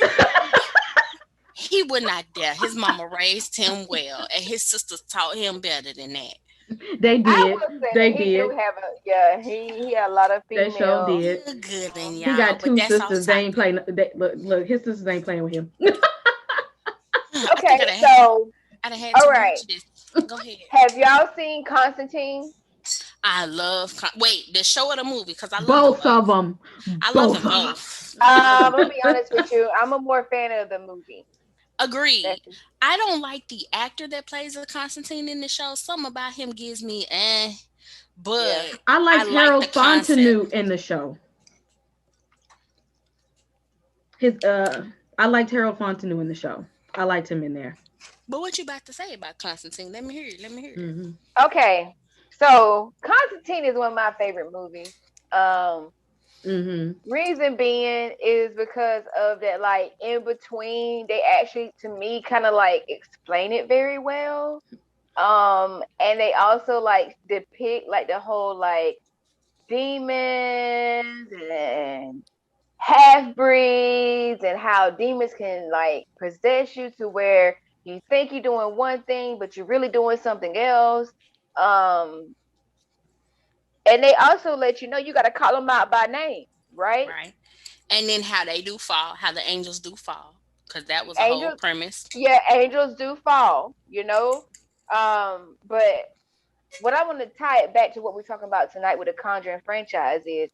He would not dare. His mama raised him well, and his sisters taught him better than that. They I did. will say that They he do did. have a yeah. He had a lot of They sure female. did. You're good in He y'all, got but two that's off sisters. They ain't topic. playing. Look, his sisters ain't playing with him. I think Okay, so I done had all too right. much of this. Go ahead. Have y'all seen Constantine? I love. Wait, the show or the movie? Because I love them Both of both. them. I love Both them of both. I love I'm them gonna both. be honest with you. I'm a more fan of the movie. Agreed. That's I don't like the actor that plays the Constantine in the show. Something about him gives me yeah. but I I liked like the Harold concept. Fontenot in the show. His I liked Harold Fontenot in the show. I liked him in there. But what you about to say about Constantine? Let me hear it. Let me hear it. Hmm. Okay. So Constantine is one of my favorite movies. Um, Hmm. Reason being is because of that, like in between, they actually to me kind of like explain it very well. And they also like depict like the whole like demons and half breeds and how demons can like possess you to where you think you're doing one thing but you're really doing something else. Um, and they also let you know you got to call them out by name, right? Right. And then how they do fall, how the angels do fall. Because that was a whole Angels, premise. yeah, angels do fall, you know. But what I want to tie it back to what we're talking about tonight with the Conjuring franchise is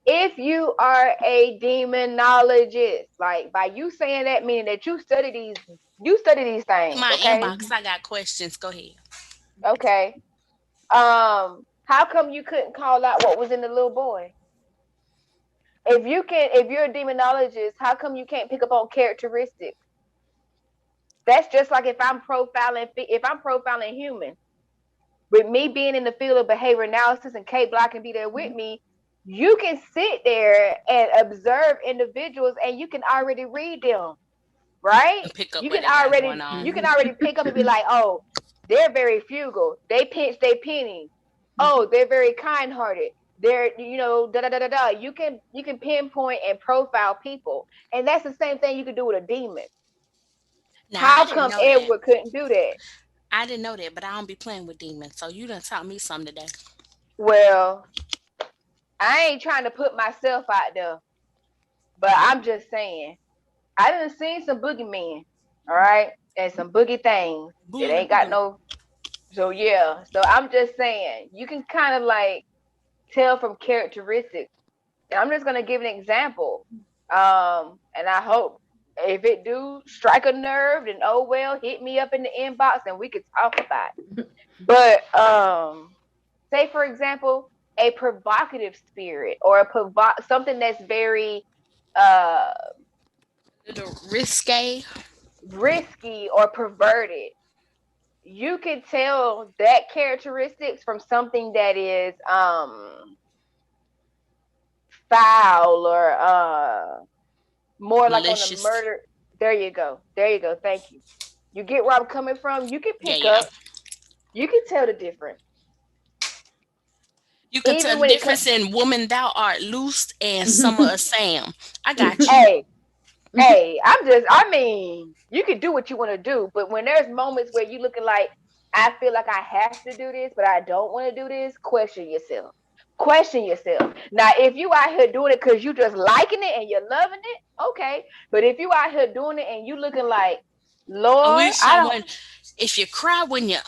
if you are a demonologist, like by you saying that, meaning that you study these things, My okay? inbox, I got questions. Go ahead. Okay. How come you couldn't call out what was in the little boy? If you're a demonologist, how come you can't pick up on characteristics? That's just like if I'm profiling humans, with me being in the field of behavior analysis and Kate Block can be there with me, you can sit there and observe individuals and you can already read them, right? And pick up You what can they got already going on. you can already pick up and be like, oh, they're very frugal. They pinch their pennies. Oh, they're very kind hearted. They're da da da da da. You can pinpoint and profile people, and that's the same thing you can do with a demon. Now, I How didn't come know that. Edward couldn't do that? I didn't know that, but I don't be playing with demons. So you done taught me something today. Well, I ain't trying to put myself out there, but I'm just saying, I done seen some boogeymen, all right, and some boogie things that Booger. ain't got no. So yeah, so I'm just saying, you can kind of like tell from characteristics. And I'm just gonna give an example. And I hope if it do strike a nerve, then oh well, hit me up in the inbox and we could talk about it. But say for example, a provocative spirit or something that's very uh Little risque. risky or perverted. You can tell that characteristics from something that is foul or more like on the Malicious. murder. There you go. There you go. Thank you. You get where I'm coming from. You can Yeah, pick yeah. up. You can tell the difference. You can tell Even the when it comes, difference in Woman Thou Art Loosed and Summer of Sam. I got you. hey, hey, I mean, you can do what you want to do, but when there's moments where you looking like, I feel like I have to do this, but I don't want to do this, question yourself. Question yourself. Now, if you out here doing it because you just liking it and you're loving it, okay. But if you out here doing it and you looking like, I Lord, wish I I don't, went. If you cry when you're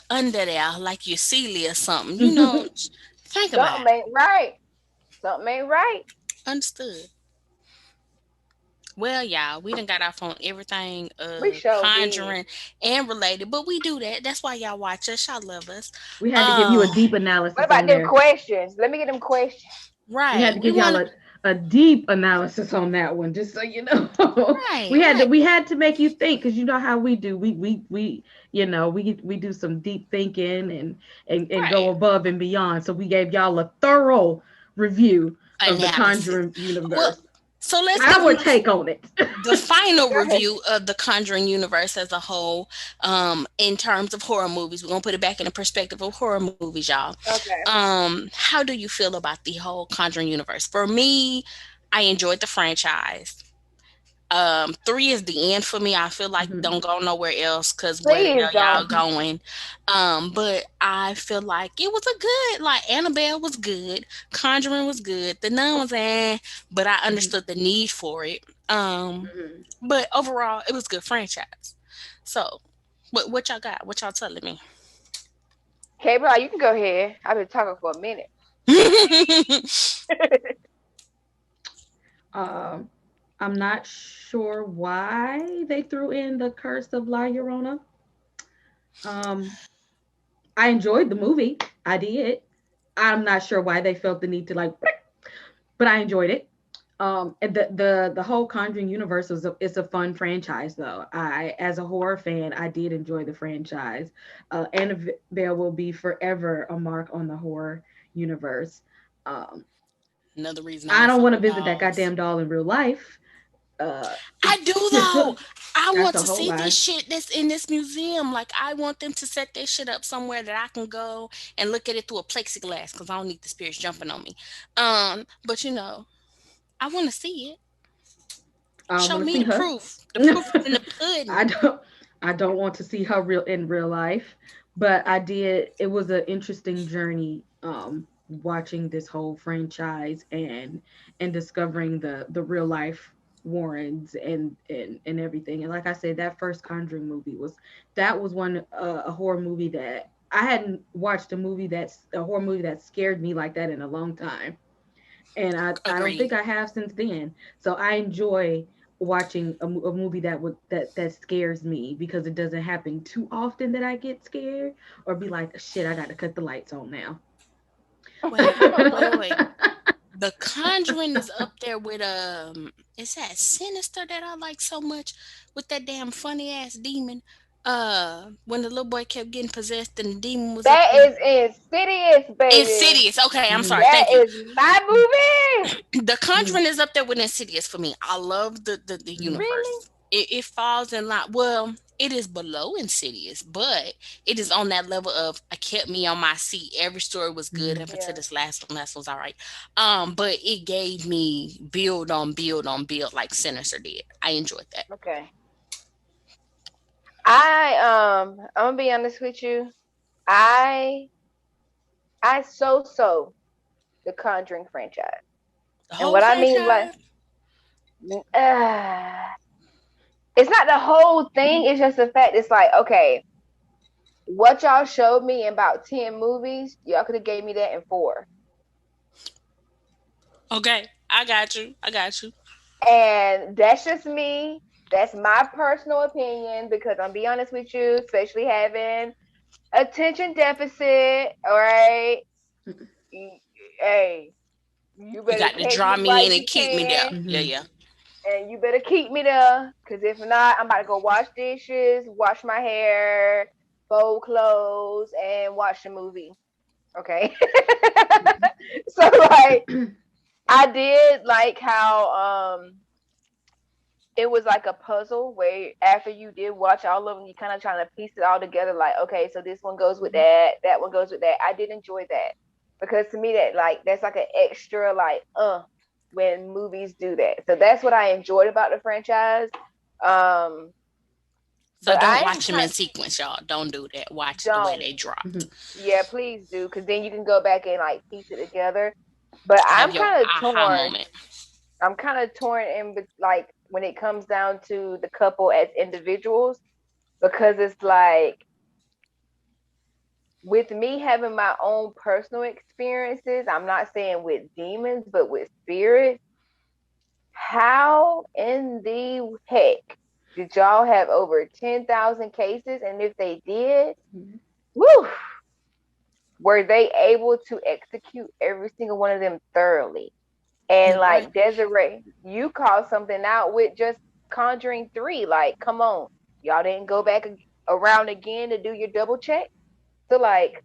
under there like you're Celia or something, you know, think about something it. ain't right. Something ain't right. Understood. Well, y'all, we done got off on everything We sure did. conjuring and related, but we do that. That's why y'all watch us. Y'all love us. We had to give you a Um, deep What analysis about on them there. questions? Let me get them questions. We had right. to We give y'all want a deep analysis on that one, just so you know. right, right. We had to make you think because you know how we do. We we do some deep thinking and go Right. above and beyond. So we gave y'all a thorough review of the Analysis. Conjuring Well, universe. So let's give Our them take on it. the final Go ahead. review of the Conjuring universe as a whole, in terms of horror movies. We're gonna put it back in the perspective of horror movies, y'all. Okay. How do you feel about the whole Conjuring universe? For me, I enjoyed the franchise. Three is the end for me. I feel like Mhm. don't go nowhere else because where the Please hell y'all don't. going? But I feel like it was a good, like Annabelle was good, Conjuring was good, the Nun was but I Mhm. understood the need for it. Mhm. But overall, it was good franchise. So, what y'all got? What y'all telling me? Okay, bro, you can go ahead. I've been talking for a minute. Um, I'm not sure why they threw in the Curse of La Llorona. Um, I enjoyed the movie. I did. I'm not sure why they felt the need to like, but I enjoyed it. And the whole Conjuring universe is a fun franchise though. I, as a horror fan, I did enjoy the franchise. Annabelle will be forever a mark on the horror universe. Um, Another reason I I don't don't fuck want to with visit that dogs. goddamn doll in real life. Uh, I do though. I that's want a to whole see this lie. shit that's in this museum. Like I want them to set this shit up somewhere that I can go and look at it through a plexiglass because I don't need the spirits jumping on me. But I want to see it. I Show want to me see the her. proof. The proof is in the pudding. I don't. I don't want to see her real life, but I did. It was an interesting journey. Watching this whole franchise and discovering the real life Warrens and everything. And like I said, that first Conjuring movie was one a horror movie that I hadn't watched a horror movie that scared me like that in a long time, and I don't Agreed. think I have since then. So I enjoy watching a movie that scares me because it doesn't happen too often that I get scared or be like, shit, I got to cut the lights on now. Wait. The Conjuring is up there with is that Sinister that I like so much with that damn funny ass demon? When the little boy kept getting possessed and the demon was up That there. is insidious, baby. Insidious. Okay, I'm Mhm, sorry. That Thank you. is my movie. The mhm, Conjuring is up there with Insidious for me. I love the mhm, Really? universe. It falls in line. Well, it is below Insidious, but it is on that level of I kept me on my seat. Every story was good mhm. up until Yeah. this last one. Last one's all right. But it gave me build on build on build like Sinister did. I enjoyed that. Okay. I'm gonna be honest with you. I I so the Conjuring franchise, The and whole what I mean like, franchise. uh, it's not the whole thing. It's just the fact. It's like, okay, what y'all showed me in about 10 movies, y'all could have gave me that in four. Okay, I got you. I got you. And that's just me. That's my personal opinion because I'm be honest with you, especially having attention deficit. All right, hey, you You better got to catch draw me me while in and you keep me there. can, Yeah, Mhm. yeah. and you better keep me there. Cause if not, I'm about to go wash dishes, wash my hair, fold clothes, and watch the movie. Okay. So like, I did like how it was like a puzzle where after you did watch all of them, you kind of trying to piece it all together. Like, okay, so this one goes with that, that one goes with that. I did enjoy that because to me that like that's like an extra like when movies do that. So that's what I enjoyed about the franchise. Um, So but don't I am watch them in kind sequence, y'all. Don't do that. Watch the way don't. they dropped. Mhm. Yeah, please do because then you can go back and like piece it together. But Have I'm your kind of aha torn. moment. I'm kind of torn in like when it comes down to the couple as individuals because it's like with me having my own personal experiences, I'm not saying with demons, but with spirits, how in the heck did y'all have over 10,000 cases? And if they did, Mhm. woo, were they able to execute every single one of them thoroughly? And You right. like Desiree, you called something out with just Conjuring 3. Like, come on. Y'all didn't go back around again to do your double check. So like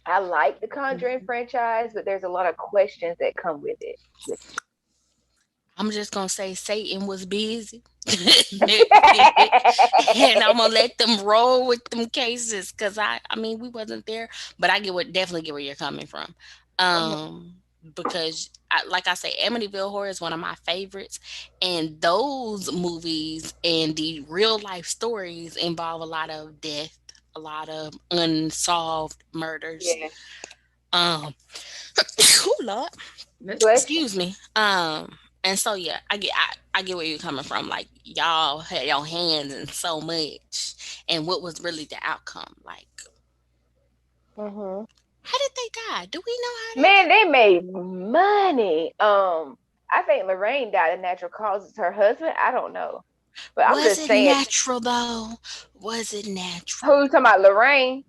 I like the Conjuring Mhm. franchise, but there's a lot of questions that come with it. I'm just gonna say Satan was busy. And I'm gonna let them roll with them cases because I mean we wasn't there, but I definitely get where you're coming from. Mhm. Because like I say, Amityville Horror is one of my favorites, and those movies and the real life stories involve a lot of death, a lot of unsolved murders. Yeah. Um, oh Lord, Bless you. excuse me. And so yeah, I get where you're coming from. Like y'all had your hands in so much, and what was really the outcome? Like, Mhm. how did they die? Do we know how they Man, died? they made money. I think Lorraine died of natural causes. Her husband, I don't know, but I'm Was just it saying. natural though? Was it natural? Who you talking about, Lorraine?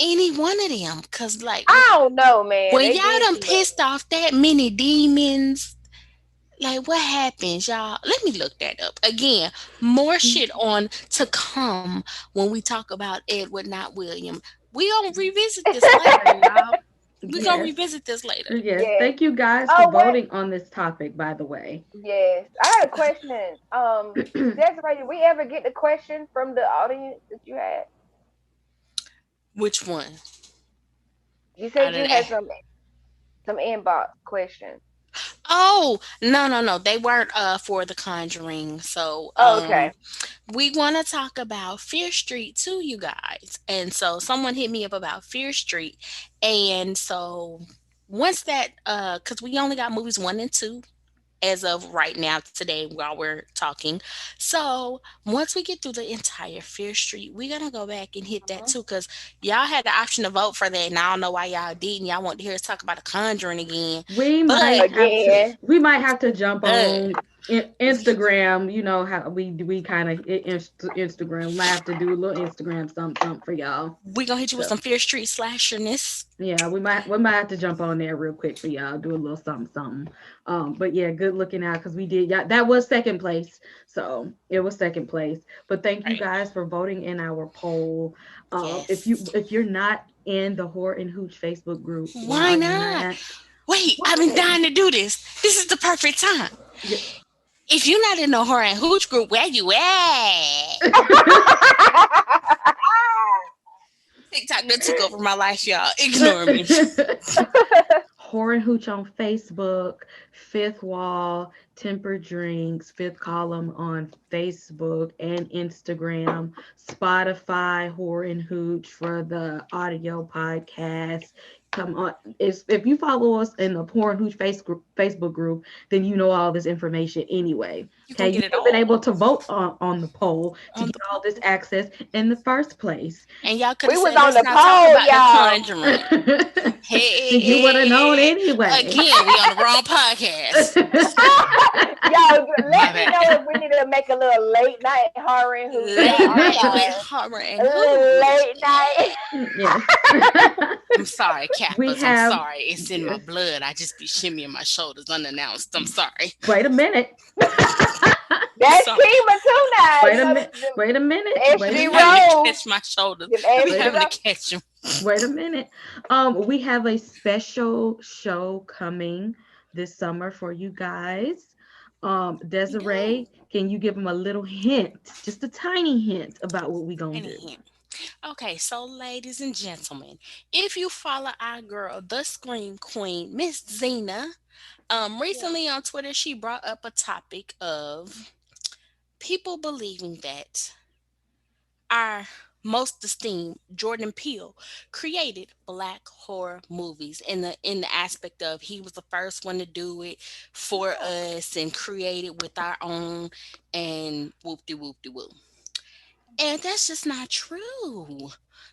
Any one of them? Cause like I don't know, man. when They y'all did done too much. pissed off that many demons, like what happens, y'all? Let me look that up again. More shit on to come when we talk about Edward, not William. We gonna revisit this later, y'all. We gonna Yes. revisit this later. Yes. Yes. Thank you guys for Oh, what? voting on this topic, by the way. Yes. I had a question. Desiree, did we ever get the question from the audience that you had? Which one? You I said you didn't. had some inbox questions. Oh no no no! They weren't for the Conjuring. So Oh, okay. we want to talk about Fear Street too, you guys. And so someone hit me up about Fear Street, and so once that because we only got movies 1 and 2 as of right now today while we're talking. So once we get through the entire Fear Street, we're gonna go back and hit that Mhm. too because y'all had the option to vote for that, and I don't know why y'all didn't. Y'all want to hear us talk about the Conjuring again, but Again. We might have to jump uh, on Instagram. You know how we kind of Instagram might have to do a little Instagram something for y'all. we gonna hit you with So some Fear Street slasherness. yeah, we might have to jump on there real quick for y'all, do a little something something. But yeah, good looking out because we did. Yeah, that was second place, so it was second place. But thank you Right. guys for voting in our poll. Yes. If you're not in the Horror and Hooch Facebook group, why Why are you not? not? Wait, I've been Why? dying to do this. This is the perfect time. Yeah. If you're not in the horror and hooch group, where you at? TikTok that took over my life, y'all. Ignore me. Horror and Hooch on Facebook, Fifth Wall, Temper Drinks, Fifth Column on Facebook and Instagram, Spotify, Horror and Hooch for the audio podcast. Come on, if you follow us in the Horror and Hooch Facebook group, then you know all this information anyway. You Okay, gonna you get it have been able all to vote on the poll to on get the all this poll. access in the first place. And y'all could We have was said, on let's the not talk pole, about the y'all. conjuring. You would have known Hey, anyway. again, we on the wrong podcast. Y'all, My let me know bad. if we need to make a little late night horror and hoot, y'all. Late I'm night with sorry. horror A and little hooch. late Yeah. night. Yes. I'm sorry, We Kappas. I'm have, sorry. It's in my yes. blood. I just be shimmying my shoulders unannounced. I'm sorry. Wait a minute. That's Sorry. Kima too now. Wait You a know, minute. Wait a the minute. Wait a SG I be having minute. to rolls. catch my shoulders. Them I be Wait SG a having to rolls. catch them. wait a minute. We have a special show coming this summer for you guys. We do. Desiree, can you give them a little hint, just a tiny hint about what we gonna Any do? hint. Okay, so ladies and gentlemen, if you follow our girl, the Scream Queen, Miss Zena, Yeah. recently on Twitter, she brought up a topic of people believing that our most esteemed Jordan Peele created black horror movies in the aspect of he was the first one to do it for Yeah. us and created with our own and whoop de whoop de whoop. And that's just not true.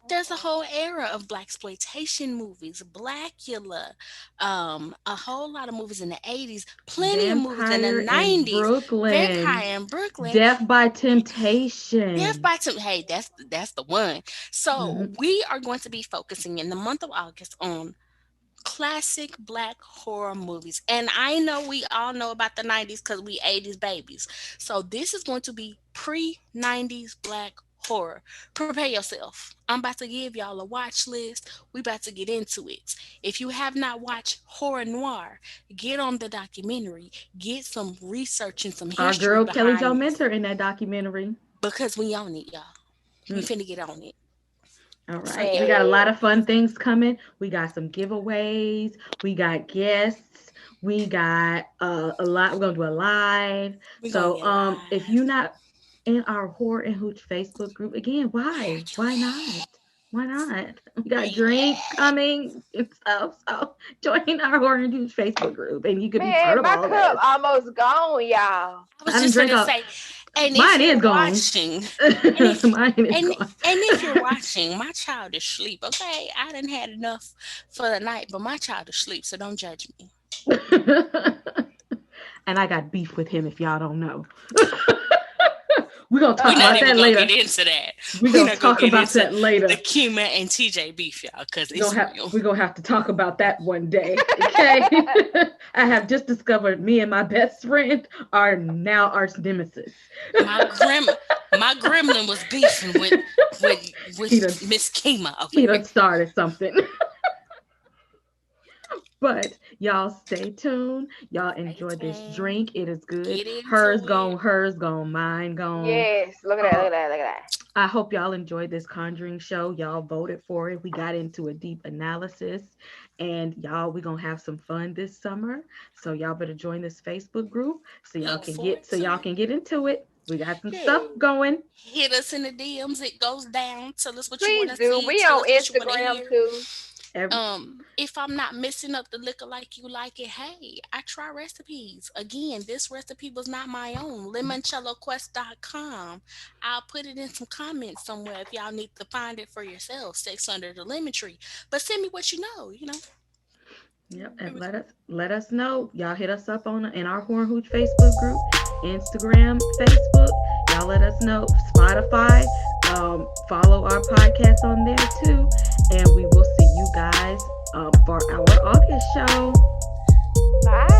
There's a Mm-mm. whole era of black exploitation movies, Blackula, a whole lot of movies in the 80s, plenty of movies in the Vampire in 90s, Brooklyn. Vampire in Brooklyn, Death by Death Temptation. by Two. Hey, that's the one. So Mhm. we are going to be focusing in the month of August on classic black horror movies. And I know we all know about the 90s because we 80s babies. So this is going to be pre 90s black horror. Prepare yourself. I'm about to give y'all a watch list. We about to get into it. If you have not watched horror noir, get on the documentary. Get some research and some Our history girl Kelly Jo behind it Mentor in that documentary. because we own it, y'all. We Mm. finna get on it. All So right. yeah. We got a lot of Yes. fun things coming. We got some giveaways. We got guests. We got a lot. We're gonna do a live. We gonna So get if live. you're not in our Horror and Hooch Facebook group, again, Gotta why? Why not? join. Why not? We got drinks Yeah. coming and stuff. So join our Horror and Hooch Facebook group and you could be part Man, of my all cup this. almost gone, y'all. I I was didn't just drink gonna up. say, and if Mine you're is gone. watching, and if Mine is and gone. if you're watching, my child is asleep. Okay, I done had enough for the night, but my child is asleep, so don't judge me. And I got beef with him if y'all don't know. We're going to We're talk not about Uh-oh. even that gonna get later. into that. We're We're going to not gonna talk get about into that the later. Kima and TJ beef, y'all, because We're it's gonna have, real. we're gonna have to talk about that one day. Okay. I have just discovered me and my best friend are now arch nemesis. My grim, my gremlin was beefing with he done with Miss Kima. he Okay, done started something. But y'all stay tuned. Y'all stay enjoy this tuned. drink. It is good. Get into it. Hers gone, mine gone. Yes. Look at that. Look Uh, at that. Look at that. I hope y'all enjoyed this Conjuring show. Y'all voted for it. We got into a deep analysis. And y'all, we're gonna have some fun this summer. So y'all better join this Facebook group Look forward so to y'all it. can get into it. We got some stuff Yeah. going. Hit us in the DMs. It goes down. Tell us what you want Please to do. see. We Tell on us what you want to Instagram hear. too. Every, If I'm not messing up the liquor like you like it, hey, I try recipes. Again, this recipe was not my own. LimoncelloQuest.com. I'll put it in some comments somewhere if y'all need to find it for yourself. Sex under the lemon tree. But send me what you know. yep, Here and we go. let us know. Y'all hit us up on in our Horn Hooch Facebook group, Instagram, Facebook. Y'all let us know. Spotify. Follow our podcast on there too. And we will see you guys for our August show. Bye.